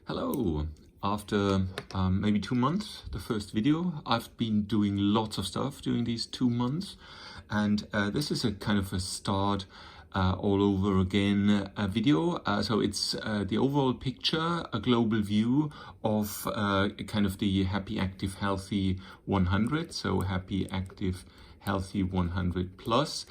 Hello. After maybe 2 months, the first video, I've been doing lots of stuff during these 2 months, and this is a kind of a start all over again video. So it's the overall picture, a global view of kind of the Happy, Active, Healthy 100. So Happy, Active, Healthy 100 plus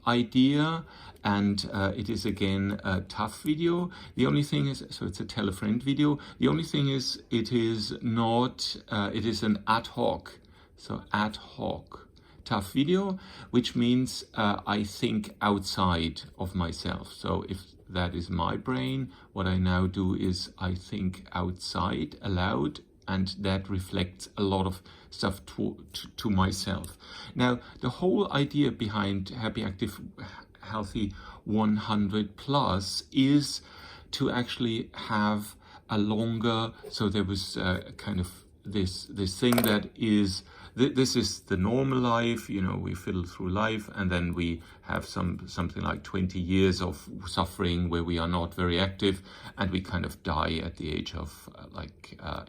idea, and it is again a tough video. The only thing is, so it's a tell a friend video. The only thing is, it is not, it is an ad hoc, so ad hoc tough video, which means I think outside of myself. So if that is my brain, what I now do is I think outside aloud, and that reflects a lot of stuff to myself. Now, the whole idea behind Happy, Active, Healthy 100 plus is to actually have a longer, so there was kind of this thing that is, this is the normal life, you know, we fiddle through life, and then we have something like 20 years of suffering where we are not very active, and we kind of die at the age of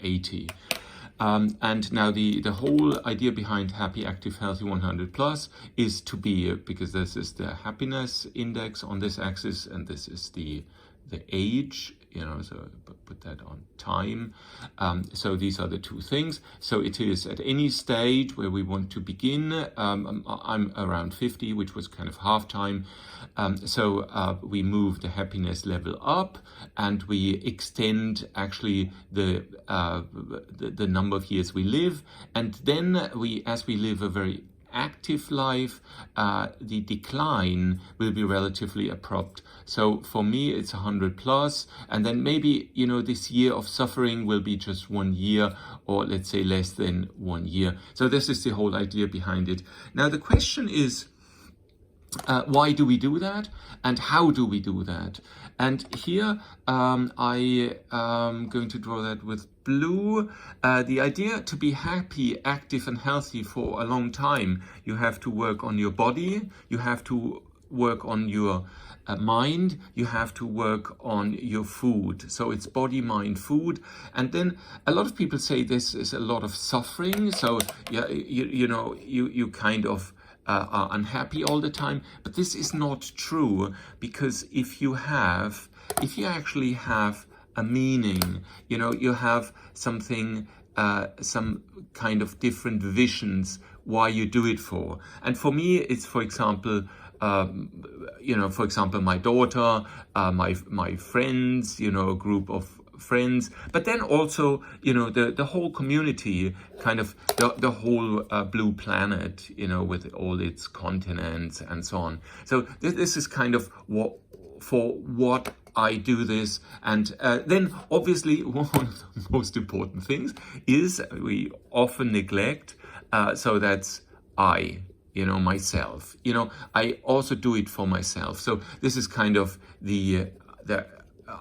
80. And now the whole idea behind Happy, Active, Healthy 100 plus is to be, because this is the happiness index on this axis, and this is the age, you know, so put that on time. So these are the two things. So it is at any stage where we want to begin. I'm around 50, which was kind of half time. So we move the happiness level up, and we extend actually the number of years we live. And then as we live a very active life, the decline will be relatively abrupt. So for me, it's 100 plus, and then maybe, you know, this year of suffering will be just 1 year, or let's say less than 1 year. So this is the whole idea behind it. Now the question is, why do we do that, and how do we do that? And here I am going to draw that with blue. The idea to be happy, active and healthy for a long time, you have to work on your body, you have to work on your mind, you have to work on your food. So it's body, mind, food. And then a lot of people say this is a lot of suffering. So yeah, you kind of are unhappy all the time, but this is not true, because if you actually have a meaning, you know, you have something, some kind of different visions why you do it for. And for me, it's, for example, my daughter, my friends, you know, a group of friends, but then also, you know, the whole community, kind of the whole blue planet, you know, with all its continents and so on. So this is kind of what I do this. And then obviously one of the most important things is we often neglect, so that's you know, myself. You know, I also do it for myself. So this is kind of the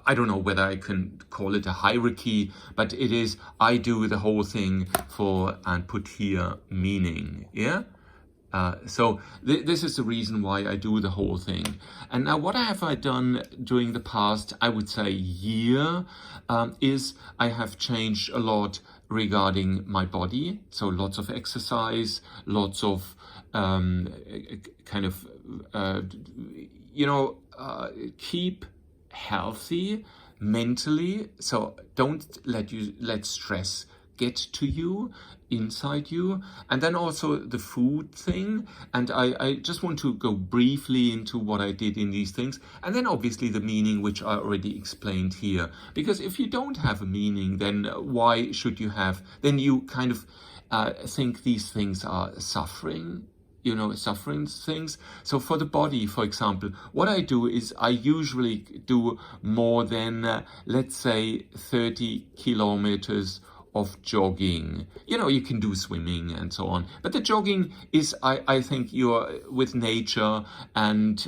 I don't know whether I can call it a hierarchy, but it is, I do the whole thing for, and put here meaning, yeah? So this is the reason why I do the whole thing. And now what have I done during the past, I would say, year, is I have changed a lot regarding my body. So lots of exercise, lots of kind of, keep healthy mentally. So don't let stress get to you, inside you. And then also the food thing, and I just want to go briefly into what I did in these things, and then obviously the meaning, which I already explained here. Because if you don't have a meaning, then why should you have, then you kind of think these things are suffering, you know, suffering things. So for the body, for example, what I do is I usually do more than, let's say, 30 kilometers of jogging. You know, you can do swimming and so on, but the jogging is, I think, you're with nature, and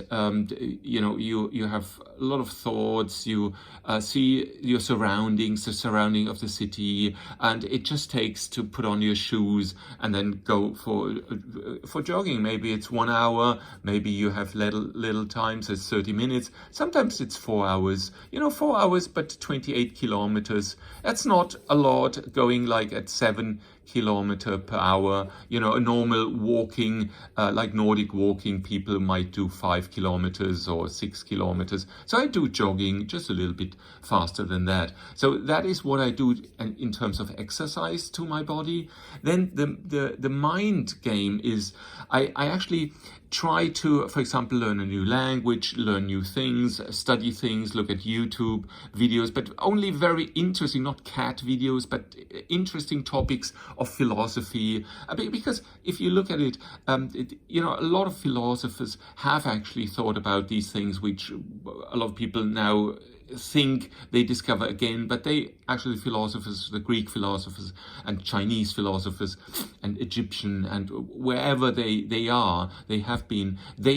you know, you have a lot of thoughts. You see your surroundings, the surrounding of the city, and it just takes to put on your shoes and then go for jogging. Maybe it's 1 hour, maybe you have little times, it's 30 minutes, sometimes it's 4 hours. You know, 4 hours, but 28 kilometers. That's not a lot, going like at 7 kilometers per hour. You know, a normal walking, like Nordic walking, people might do 5 kilometers or 6 kilometers. So I do jogging just a little bit faster than that. So that is what I do in terms of exercise to my body. Then the mind game is, I actually try to, for example, learn a new language, learn new things, study things, look at YouTube videos, but only very interesting, not cat videos, but interesting topics of philosophy. Because if you look at it, you know, a lot of philosophers have actually thought about these things, which a lot of people now think they discover again, but they actually, philosophers, the Greek philosophers and Chinese philosophers and Egyptian and wherever they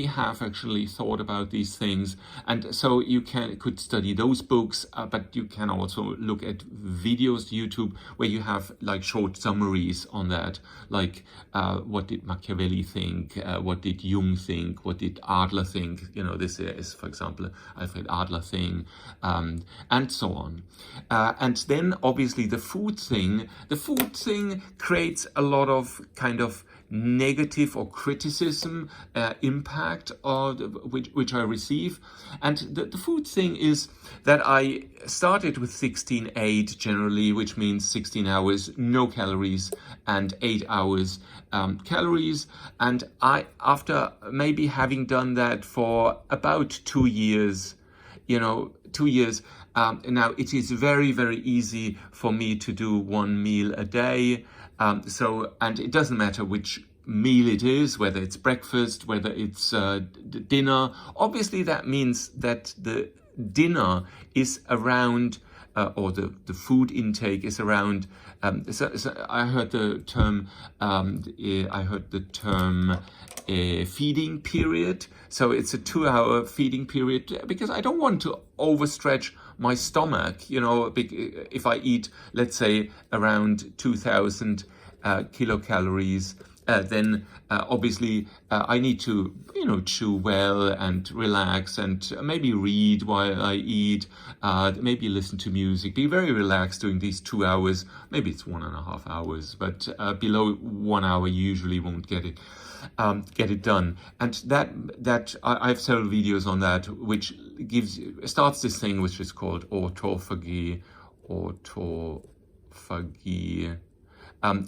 have actually thought about these things. And so you could study those books, but you can also look at videos, YouTube, where you have like short summaries on that, like what did Machiavelli think, what did Jung think, what did Adler think. You know, this is, for example, Alfred Adler thing, and so on. And then obviously the food thing creates a lot of kind of negative or criticism impact, which I receive. And the food thing is that I started with 16-8 generally, which means 16 hours no calories and 8 hours calories. And after maybe having done that for about 2 years, you know, 2 years, now it is very, very easy for me to do one meal a day. And it doesn't matter which meal it is, whether it's breakfast, whether it's dinner. Obviously, that means that the dinner is around, or the food intake is around. So I heard the term feeding period. So it's a 2-hour feeding period, because I don't want to overstretch my stomach. You know, if I eat, let's say, around 2,000 kilocalories, then obviously I need to, you know, chew well and relax and maybe read while I eat, maybe listen to music, be very relaxed during these 2 hours. Maybe it's 1.5 hours, but below 1 hour you usually won't get it done. And that I have several videos on that, which starts this thing which is called autophagy,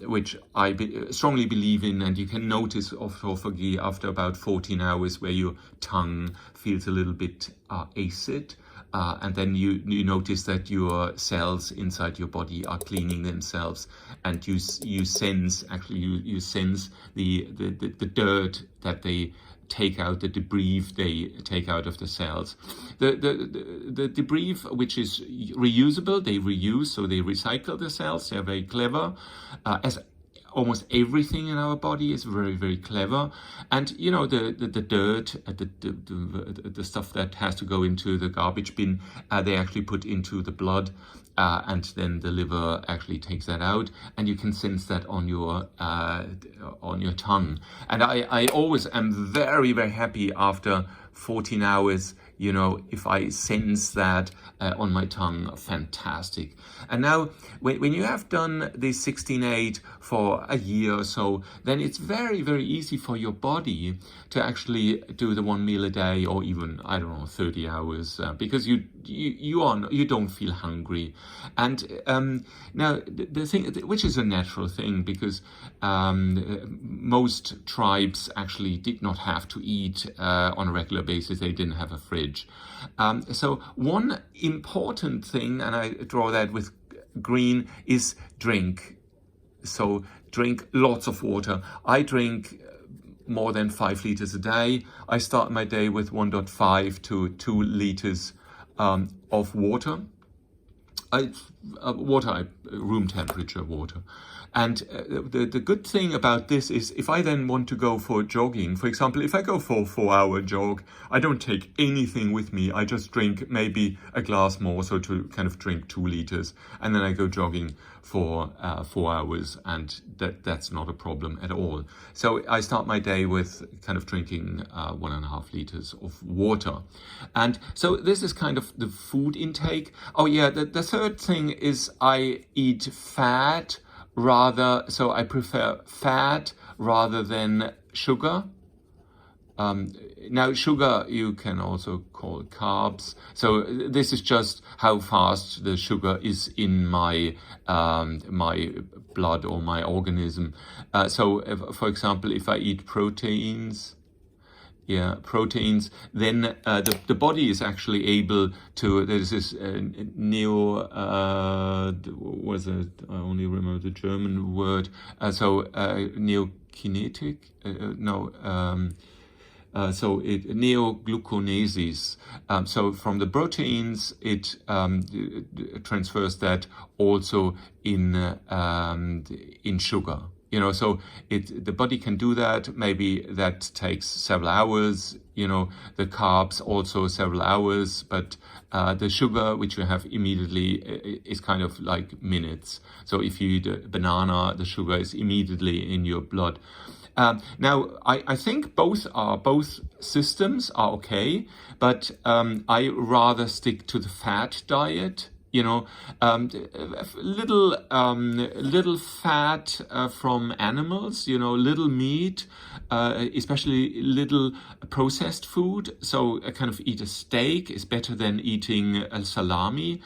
which I strongly believe in. And you can notice autophagy after about 14 hours, where your tongue feels a little bit acid. And then you notice that your cells inside your body are cleaning themselves, and you sense, actually you sense the dirt that they take out, the debris they take out of the cells. The debris, which is reusable, they reuse, so they recycle the cells. They're very clever, as almost everything in our body is very, very clever. And you know, the dirt, the stuff that has to go into the garbage bin, they actually put into the blood, and then the liver actually takes that out, and you can sense that on your tongue. And I always am very, very happy after 14 hours, you know, if I sense that on my tongue. Fantastic. And now when you have done this 16-8 for a year or so, then it's very, very easy for your body to actually do the one meal a day, or even, I don't know, 30 hours, because you don't feel hungry. And now the thing, which is a natural thing, because most tribes actually did not have to eat on a regular basis. They didn't have a fridge. So one important thing, and I draw that with green, is drink. So drink lots of water. I drink more than 5 liters a day. I start my day with 1.5 to 2 liters of water. water, room temperature water. And the good thing about this is if I then want to go for jogging, for example, if I go for a 4-hour jog, I don't take anything with me. I just drink maybe a glass more, so to kind of drink 2 liters. And then I go jogging for 4 hours, and that's not a problem at all. So I start my day with kind of drinking 1.5 liters of water. And so this is kind of the food intake. Oh yeah, the third thing is I eat fat so I prefer fat rather than sugar. Now sugar you can also call carbs. So this is just how fast the sugar is in my my blood or my organism. So for example, if I eat proteins, then the body is actually able to, there's this was it, I only remember the German word, neokinetic, so neogluconesis. So from the proteins, it transfers that also in sugar. So the body can do that. Maybe that takes several hours. The carbs also several hours, but the sugar, which you have immediately, is kind of like minutes. So if you eat a banana, the sugar is immediately in your blood. Now, I think both systems are okay, but I rather stick to the fat diet. Little fat from animals, little meat, especially little processed food. So I kind of eat a steak is better than eating a salami.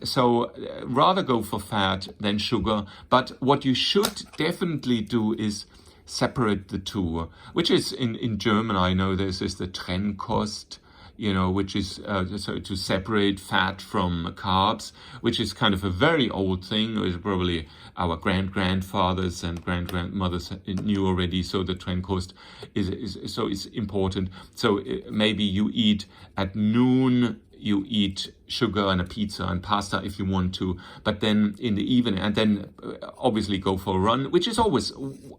So rather go for fat than sugar. But what you should definitely do is separate the two, which is in German, I know this is the Trennkost, which is so to separate fat from carbs, which is kind of a very old thing, which probably our grandfathers and grandmothers knew already. So the Trennkost is important. So maybe you eat at noon, you eat sugar and a pizza and pasta if you want to, but then in the evening, and then obviously go for a run, which is always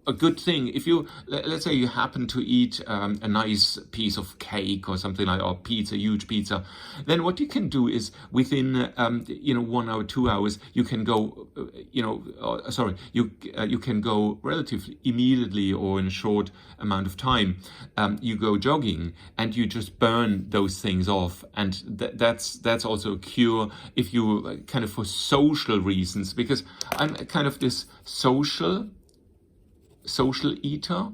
a good thing. If you, let's say you happen to eat a nice piece of cake or something like, or pizza, huge pizza, then what you can do is within 1 hour, 2 hours, you can go, you can go relatively immediately or in a short amount of time. You go jogging and you just burn those things off, and that's also a cure if you kind of for social reasons, because I'm kind of this social eater.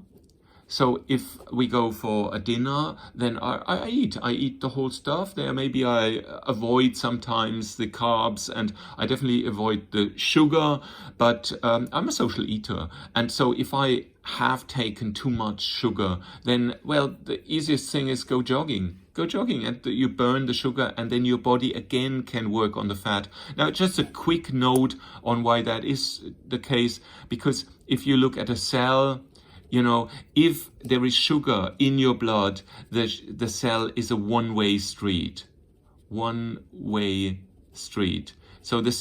So if we go for a dinner, then I eat the whole stuff there. Maybe I avoid sometimes the carbs, and I definitely avoid the sugar, but I'm a social eater. And so if I have taken too much sugar, then, well, the easiest thing is go jogging. Go jogging and you burn the sugar, and then your body again can work on the fat. Now, just a quick note on why that is the case, because if you look at a cell, if there is sugar in your blood, the cell is a one-way street. One-way street. So the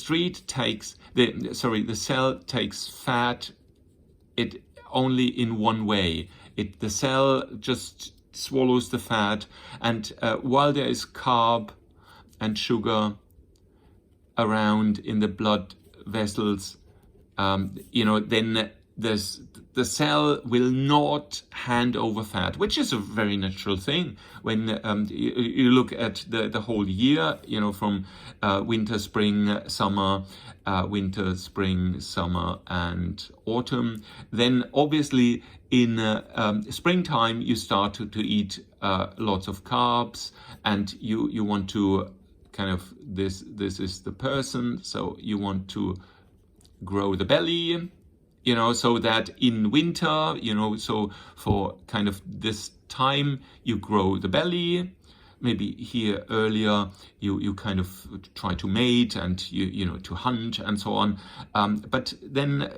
cell takes fat it only in one way. The cell just swallows the fat, and while there is carb and sugar around in the blood vessels, then the cell will not hand over fat, which is a very natural thing. When you look at the whole year, from winter, spring, summer, and autumn, then obviously in springtime you start to eat lots of carbs, and you want to kind of, this is the person, so you want to grow the belly, so that in winter, so for kind of this time, you grow the belly, maybe here earlier you kind of try to mate and you know to hunt and so on, but then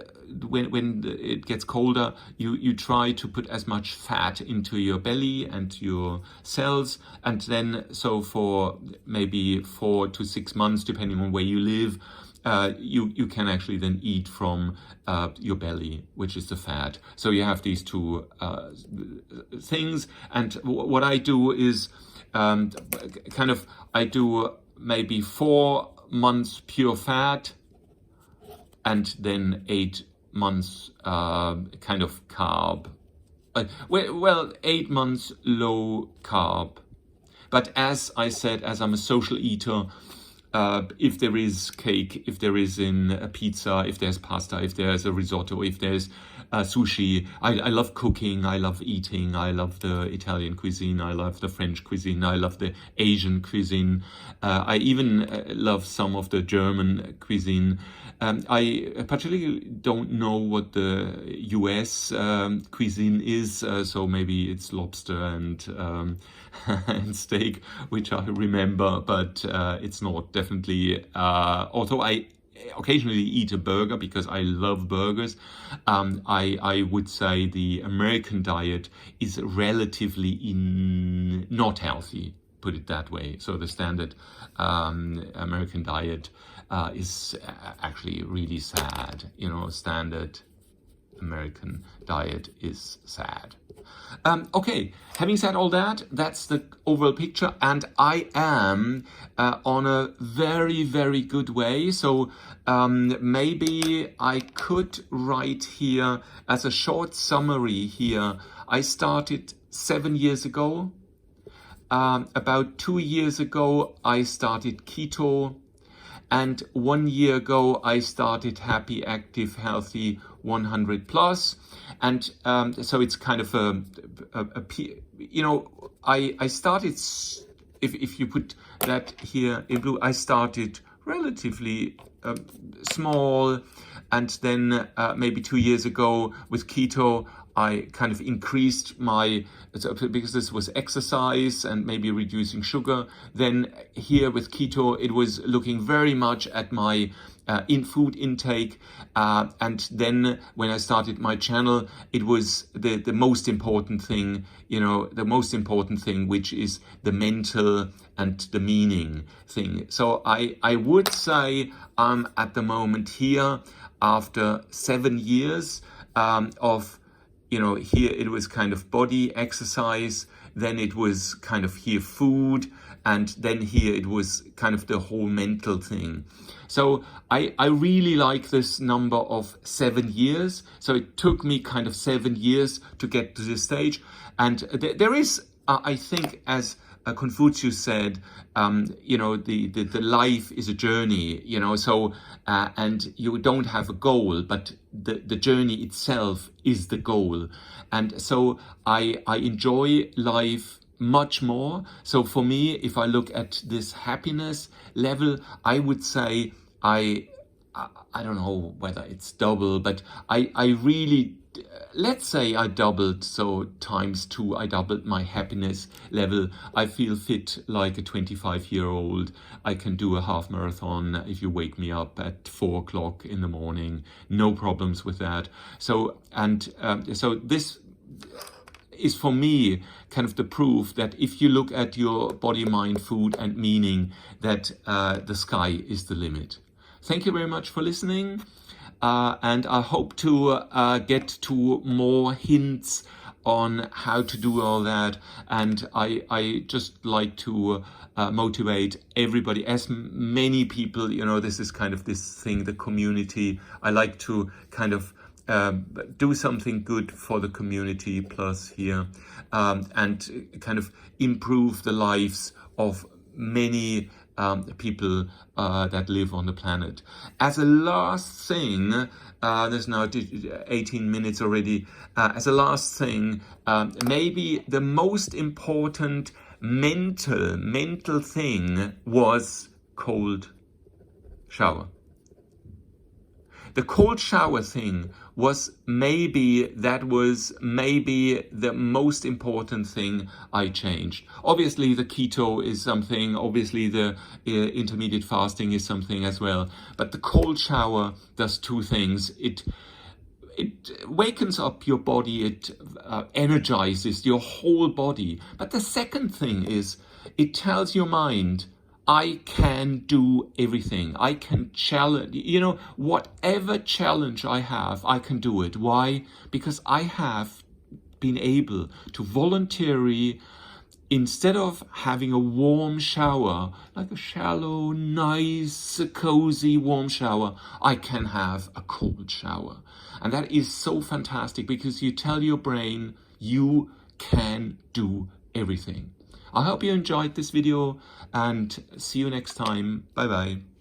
when it gets colder, you try to put as much fat into your belly and your cells, and then so for maybe 4 to 6 months, depending on where you live, you can actually then eat from your belly, which is the fat. So you have these two things, and what I do is I do maybe 4 months pure fat, and then 8 months kind of carb. Well, 8 months low carb. But as I said, as I'm a social eater, if there is cake, if there is a pizza, if there's pasta, if there's a risotto, if there's sushi, I love cooking, I love eating, I love the Italian cuisine, I love the French cuisine, I love the Asian cuisine, I even love some of the German cuisine. I particularly don't know what the US cuisine is, so maybe it's lobster and and steak, which I remember, but it's not definitely, although I occasionally eat a burger because I love burgers, I would say the American diet is relatively not healthy, put it that way. So the standard American diet is actually really sad. You know, standard American diet is sad. Okay, having said all that, that's the overall picture, and I am on a very, very good way. So maybe I could write here as a short summary here. I started 7 years ago. About 2 years ago, I started keto. And 1 year ago, I started Happy, Active, Healthy 100 Plus. And so it's kind of you know, I started, if you put that here in blue, I started relatively small. And then maybe 2 years ago with keto, I kind of increased my, because this was exercise and maybe reducing sugar. Then here with keto, it was looking very much at my food intake. And then when I started my channel, it was the most important thing, you know, the most important thing, which is the mental and the meaning thing. So I would say I'm at the moment here after 7 years of, you know, here it was kind of body exercise, then it was kind of here food, and then here it was kind of the whole mental thing. So I really like this number of 7 years. So it took me kind of 7 years to get to this stage. And there is, I think, as Confucius said, you know, the life is a journey, you know, so, and you don't have a goal, but the journey itself is the goal. And so I enjoy life much more. So for me, if I look at this happiness level, I would say I don't know whether it's double, but I really, let's say I doubled, so ×2, I doubled my happiness level. I feel fit like a 25-year-old. I can do a half marathon if you wake me up at 4 o'clock in the morning. No problems with that. So, and so this is for me kind of the proof that if you look at your body, mind, food and meaning, that the sky is the limit. Thank you very much for listening. And I hope to get to more hints on how to do all that. And I just like to motivate everybody, as many people, you know, this is kind of this thing, the community. I like to kind of do something good for the community plus here, and kind of improve the lives of many people that live on the planet. As a last thing, there's now 18 minutes already. As a last thing, maybe the most important mental thing was cold shower. The cold shower thing was maybe the most important thing I changed. Obviously the keto is something, obviously the intermediate fasting is something as well, but the cold shower does two things. It wakens up your body, it energizes your whole body. But the second thing is, it tells your mind, I can do everything. I can challenge, whatever challenge I have, I can do it. Why? Because I have been able to voluntarily, instead of having a warm shower, like a shallow, nice, cozy warm shower, I can have a cold shower. And that is so fantastic, because you tell your brain you can do everything. I hope you enjoyed this video, and see you next time. Bye bye.